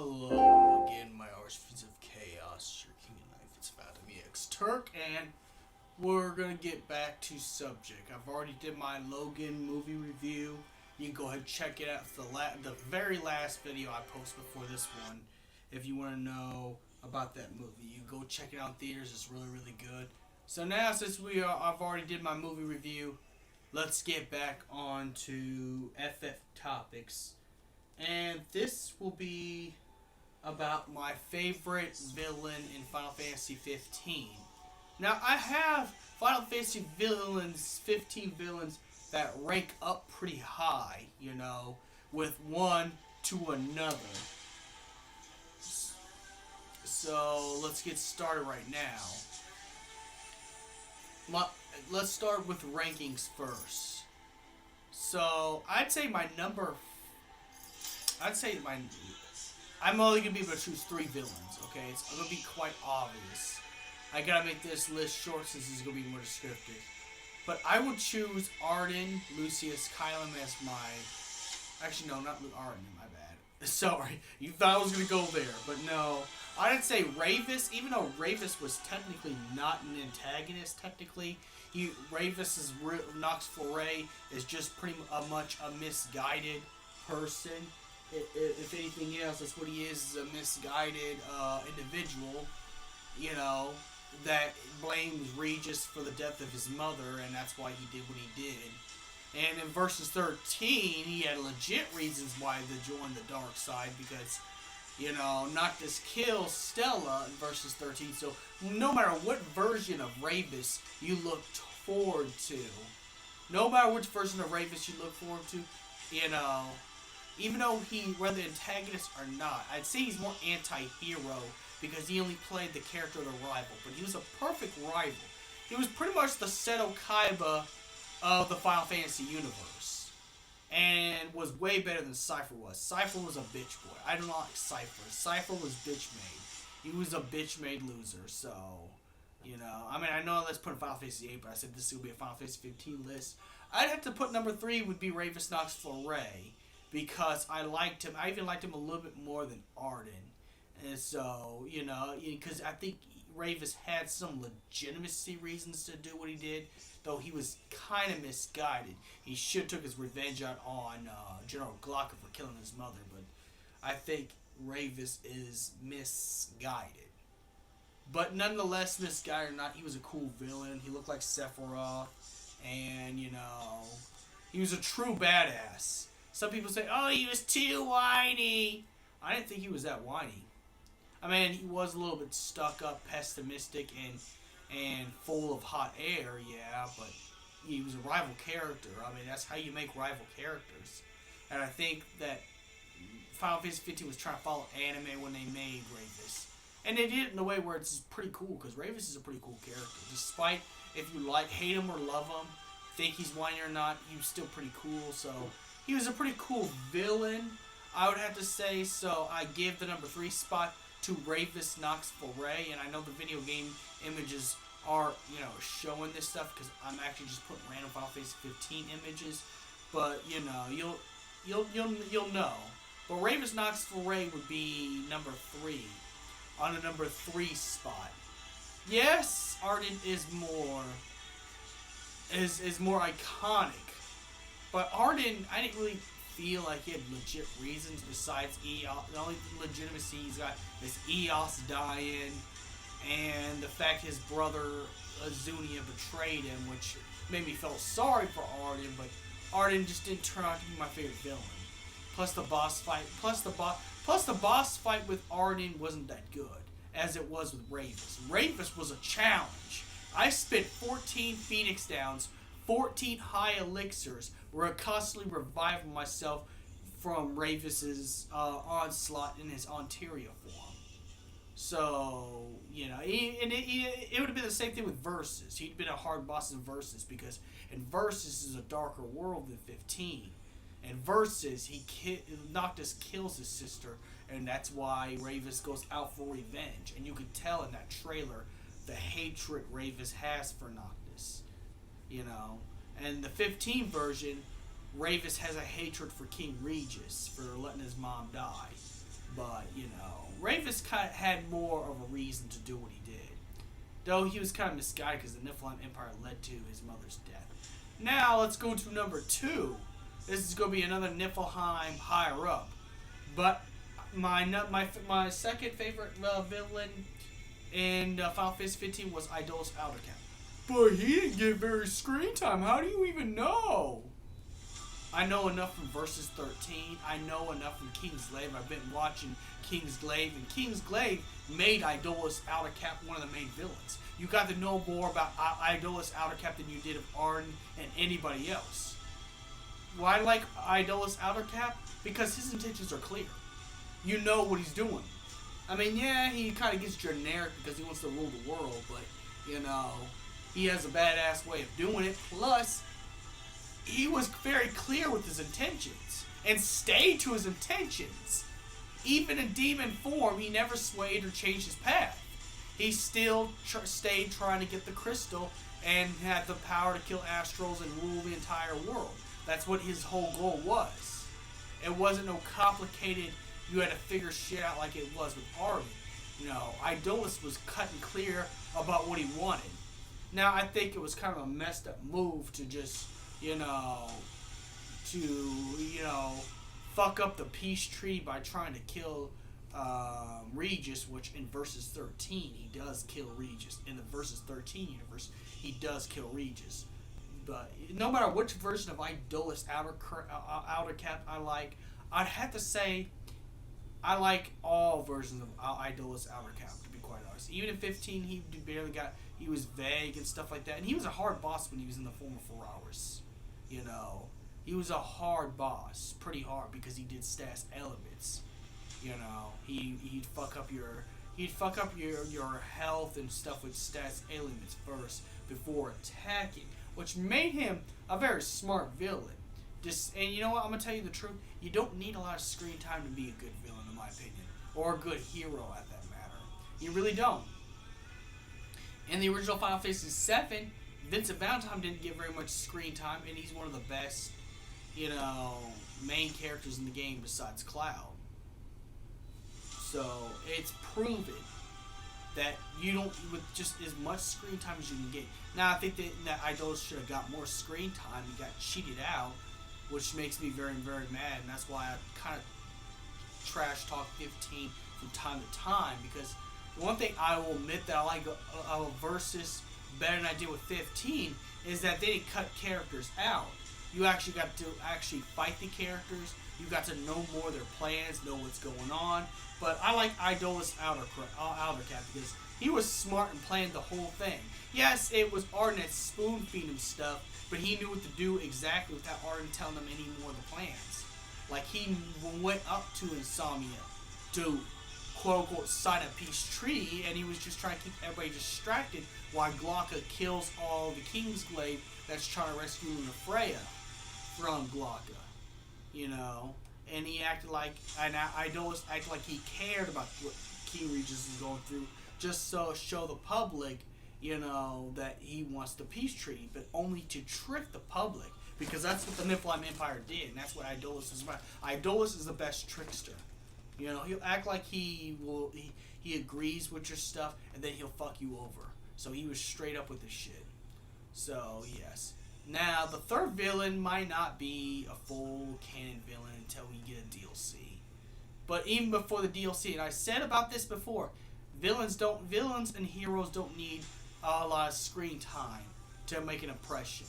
Hello again, my archfiends of chaos, your king of knife, it's Fathom EX Turk, and we're gonna get back to subject. I've already did my Logan movie review. You can go ahead and check it out. It's the very last video I posted before this one. If you want to know about that movie, you go check it out in theaters. It's really good. So now, since I've already did my movie review, let's get back on to FF topics. And this will be about my favorite villain in Final Fantasy 15. Now, I have Final Fantasy 15 villains that rank up pretty high, you know, with one to another. So, let's get started right now. Let's start with rankings first. So, I'm only going to be able to choose 3 villains, okay? It's going to be quite obvious. I got to make this list short since it's going to be more descriptive. But I would choose Arden, Lucius, Kylam as my... Actually, no, not Arden, my bad. Sorry, you thought I was going to go there, but no. I'd say Ravus, even though Ravus was technically not an antagonist, technically. Ravus' Nox Foray is just pretty much a misguided person. If anything else, that's what he is a misguided individual, you know, that blames Regis for the death of his mother, and that's why he did what he did. And in Versus 13, he had legit reasons why to join the dark side, because, you know, Noctis kills Stella in Versus 13, so no matter what version of Ravus you looked forward to, no matter which version of Ravus you look forward to, you know, even though whether antagonist or not, I'd say he's more anti-hero because he only played the character of the rival. But he was a perfect rival. He was pretty much the Seto Kaiba of the Final Fantasy universe. And was way better than Cypher was. Cypher was a bitch boy. I don't like Cypher. Cypher was bitch made. He was a bitch made loser, so... You know, I mean, I know let's put in Final Fantasy 8, but I said this would be a Final Fantasy 15 list. I'd have to put number 3 would be Ravus Nox Foray. Because I liked him. I even liked him a little bit more than Arden. And so, you know, because I think Ravus had some legitimacy reasons to do what he did, though he was kind of misguided. He should have took his revenge out on General Glocker for killing his mother, but I think Ravus is misguided. But nonetheless, misguided or not, he was a cool villain. He looked like Sephiroth, and, you know, he was a true badass. Some people say, oh, he was too whiny. I didn't think he was that whiny. I mean, he was a little bit stuck up, pessimistic, and full of hot air, yeah, but he was a rival character. I mean, that's how you make rival characters. And I think that Final Fantasy 15 was trying to follow anime when they made Ravus. And they did it in a way where it's pretty cool, because Ravus is a pretty cool character. Despite if you hate him or love him, think he's whiny or not, he was still pretty cool, so... He was a pretty cool villain, I would have to say, so I give the number 3 spot to Ravus Nox Foray, and I know the video game images are, you know, showing this stuff, because I'm actually just putting random Final Fantasy 15 images, but, you know, you'll know. But Ravus Nox Foray would be number 3, on the number 3 spot. Yes, Arden is more iconic. But Arden, I didn't really feel like he had legit reasons besides Eos. The only legitimacy he's got is Eos dying and the fact his brother Azunia betrayed him, which made me feel sorry for Arden, but Arden just didn't turn out to be my favorite villain. Plus the boss fight with Arden wasn't that good, as it was with Ravus. Ravus was a challenge. I spent 14 Phoenix Downs, 14 high elixirs, where I'm constantly reviving myself from Ravus's onslaught in his Ontario form. So, you know, it would have been the same thing with Versus. He'd been a hard boss in Versus, because in Versus is a darker world than 15. In Versus, Noctis kills his sister, and that's why Ravus goes out for revenge. And you could tell in that trailer the hatred Ravus has for Noctis. You know, and the 15 version, Ravus has a hatred for King Regis for letting his mom die. But, you know, Ravus kind of had more of a reason to do what he did. Though he was kind of misguided because the Niflheim Empire led to his mother's death. Now, let's go to number 2. This is going to be another Niflheim higher up. But my second favorite villain in Final Fantasy 15 was Idolus Outercap. But he didn't get very screen time. How do you even know? I know enough from Versus 13. I know enough from King's Glaive. I've been watching King's Glaive, and King's Glaive made Idolus Outercap one of the main villains. You got to know more about Idolus Outercap than you did of Arden and anybody else. Why I like Idolus Outercap? Because his intentions are clear. You know what he's doing. I mean, yeah, he kind of gets generic because he wants to rule the world, but, you know, he has a badass way of doing it. Plus, he was very clear with his intentions and stayed to his intentions. Even in demon form, he never swayed or changed his path. He still stayed trying to get the crystal and had the power to kill Astrals and rule the entire world. That's what his whole goal was. It wasn't no complicated, you had to figure shit out like it was with Arden. You know, Idolus was cut and clear about what he wanted. Now, I think it was kind of a messed up move to just, fuck up the peace treaty by trying to kill Regis, which in Versus 13, he does kill Regis. In the Versus 13 universe, he does kill Regis. But no matter which version of Idolus Outercap I like, I'd have to say I like all versions of Idolus Outercap, to be quite honest. Even in 15, he was vague and stuff like that. And he was a hard boss when he was in the form of 4 hours. You know, he was a hard boss, pretty hard, because he did status elements. You know, he'd fuck up your health and stuff with status elements first before attacking, which made him a very smart villain. And you know what? I'm gonna tell you the truth. You don't need a lot of screen time to be a good villain, in my opinion, or a good hero at that matter. You really don't. In the original Final Fantasy VII, Vincent Valentine didn't get very much screen time, and he's one of the best, main characters in the game besides Cloud. So it's proven that you don't, with just as much screen time as you can get. Now I think that Idolus should have got more screen time. He got cheated out, which makes me very, very mad, and that's why I kind of trash talk 15 from time to time, because the one thing I will admit that I like a Versus better than I did with 15 is that they didn't cut characters out. You actually got to fight the characters. You got to know more of their plans, know what's going on. But I like Idolus Outercap because he was smart and planned the whole thing. Yes, it was Arden that spoon-feed him stuff, but he knew what to do exactly without Arden telling him any more of the plans. Like, he went up to Insomnia to, quote-unquote, sign a peace treaty, and he was just trying to keep everybody distracted while Glocka kills all the King's Glaive that's trying to rescue Lunafreya from Glocka. And he acted like, and Idolus acted like he cared about what King Regis is going through, just so show the public, that he wants the peace treaty, but only to trick the public, because that's what the Niflheim Empire did, and that's what Idolus is about. Idolus is the best trickster. He'll act like he agrees with your stuff, and then he'll fuck you over. So he was straight up with this shit. So, yes. Now, the third villain might not be a full canon villain until we get a DLC. But even before the DLC, and I said about this before, villains and heroes don't need a lot of screen time to make an impression.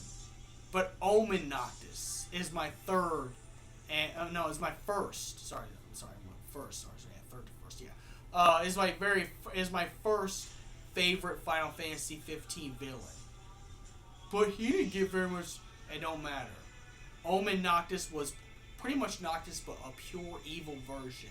But Omen Noctis is my third, is my first. Is my first favorite Final Fantasy 15 villain. But he didn't get very much. It don't matter. Omen Noctis was pretty much Noctis, but a pure evil version.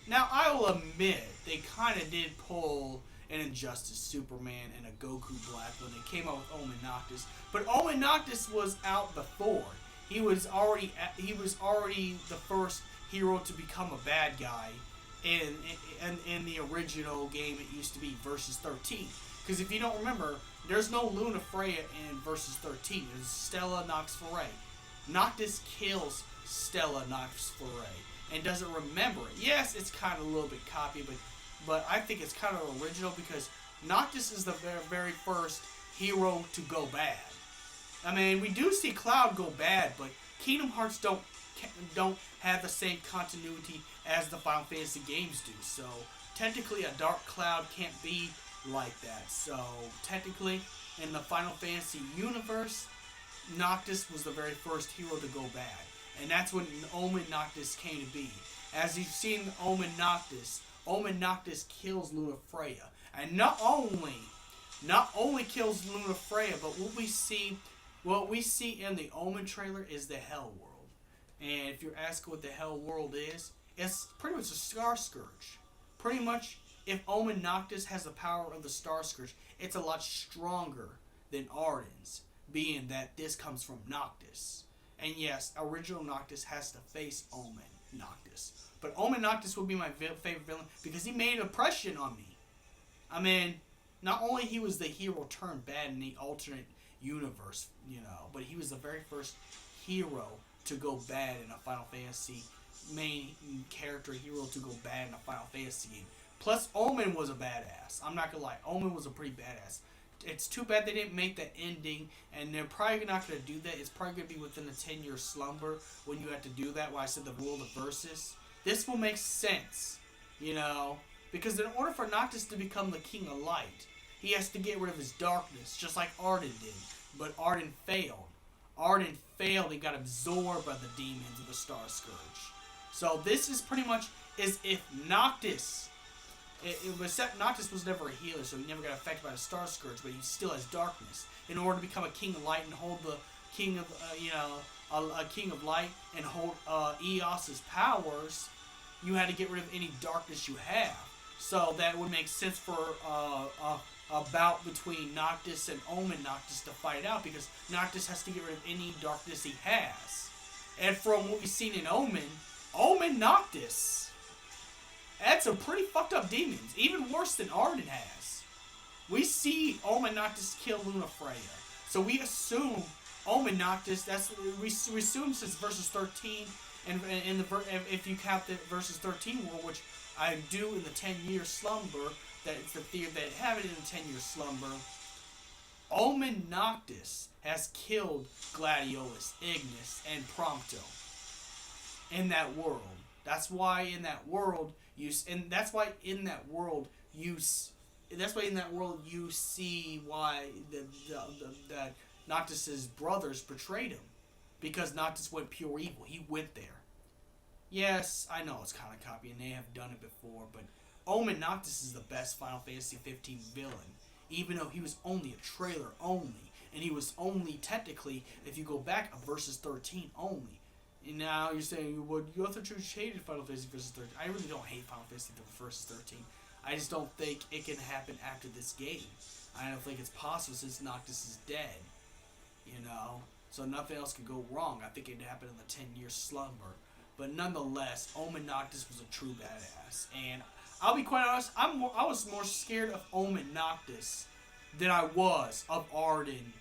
Now, I will admit, they kind of did pull an Injustice Superman and a Goku Black when they came out with Omen Noctis. But Omen Noctis was out before. He was already the first hero to become a bad guy in the original game. It used to be Versus 13. Because if you don't remember, there's no Lunafreya in Versus 13. There's Stella Nox Foray. Noctis kills Stella Nox Foray. and doesn't remember it. Yes, it's kind of a little bit copy, but I think it's kind of original because Noctis is the very first hero to go bad. I mean, we do see Cloud go bad, but Kingdom Hearts don't have the same continuity as the Final Fantasy games do. So technically, a Dark Cloud can't be like that. So technically, in the Final Fantasy universe, Noctis was the very first hero to go bad, and that's when Omen Noctis came to be. As you've seen, Omen Noctis kills Lunafreya, and not only kills Lunafreya, but what we see in the Omen trailer is the Hell World. And if you're asking what the Hell World is, it's pretty much a Star Scourge. Pretty much, if Omen Noctis has the power of the Star Scourge, it's a lot stronger than Ardyn's, being that this comes from Noctis. And yes, original Noctis has to face Omen Noctis. But Omen Noctis would be my favorite villain because he made an impression on me. I mean, not only he was the hero turned bad in the alternate universe, but he was the very first hero to go bad in a Final Fantasy main character hero to go bad in a Final Fantasy game. Plus, Omen was a badass. I'm not gonna lie, Omen was a pretty badass. It's too bad they didn't make that ending, and they're probably not gonna do that. It's probably gonna be within the 10-year slumber when you have to do that. Why I said the world of Versus. This will make sense, because in order for Noctis to become the King of Light, he has to get rid of his darkness, just like Ardyn did. But Ardyn failed. Ardyn failed and got absorbed by the demons of the Star Scourge. So this is pretty much as if Noctis, Noctis was never a healer, so he never got affected by the Star Scourge, but he still has darkness. In order to become a King of Light and hold the King of, a King of Light and hold Eos's powers, you had to get rid of any darkness you have. So that would make sense for a bout between Noctis and Omen Noctis to fight out, because Noctis has to get rid of any darkness he has. And from what we've seen in Omen Noctis had some pretty fucked up demons, even worse than Ardyn has. We see Omen Noctis kill Lunafreya, so we assume Omen Noctis. We assume since Versus 13, and if you count the Versus 13 world, which I do in the 10-year slumber, that it's the theory that have it in the 10-year slumber. Omen Noctis has killed Gladiolus, Ignis, and Prompto in that world. That's why in that world you see why that Noctis's brothers betrayed him, because Noctis went pure evil. He went there. Yes, I know it's kind of copy, and they have done it before, but Omen Noctis is the best Final Fantasy 15 villain, even though he was only a trailer only, and he was only technically, if you go back, a Versus 13 only. And now you're saying, well, you thought you hated Final Fantasy Versus 13. I really don't hate Final Fantasy Versus 13. I just don't think it can happen after this game. I don't think it's possible since Noctis is dead, so nothing else could go wrong. I think it happened in the 10-year slumber. But nonetheless, Omen Noctis was a true badass. And I'll be quite honest, I was more scared of Omen Noctis than I was of Ardyn.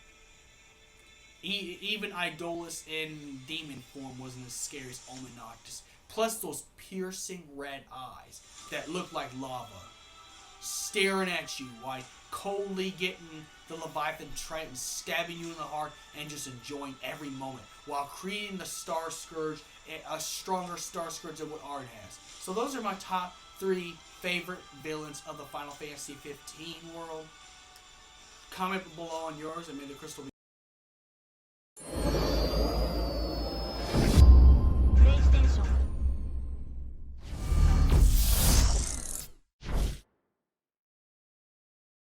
Even Idolus in demon form wasn't as scary as Omen Noctis. Plus those piercing red eyes that look like lava, staring at you while coldly getting the Leviathan Triton, stabbing you in the heart, and just enjoying every moment while creating the Star Scourge, a stronger Star Scourge than what Ardyn has. So those are my top 3 favorite villains of the Final Fantasy 15 world. Comment below on yours, and may the crystal be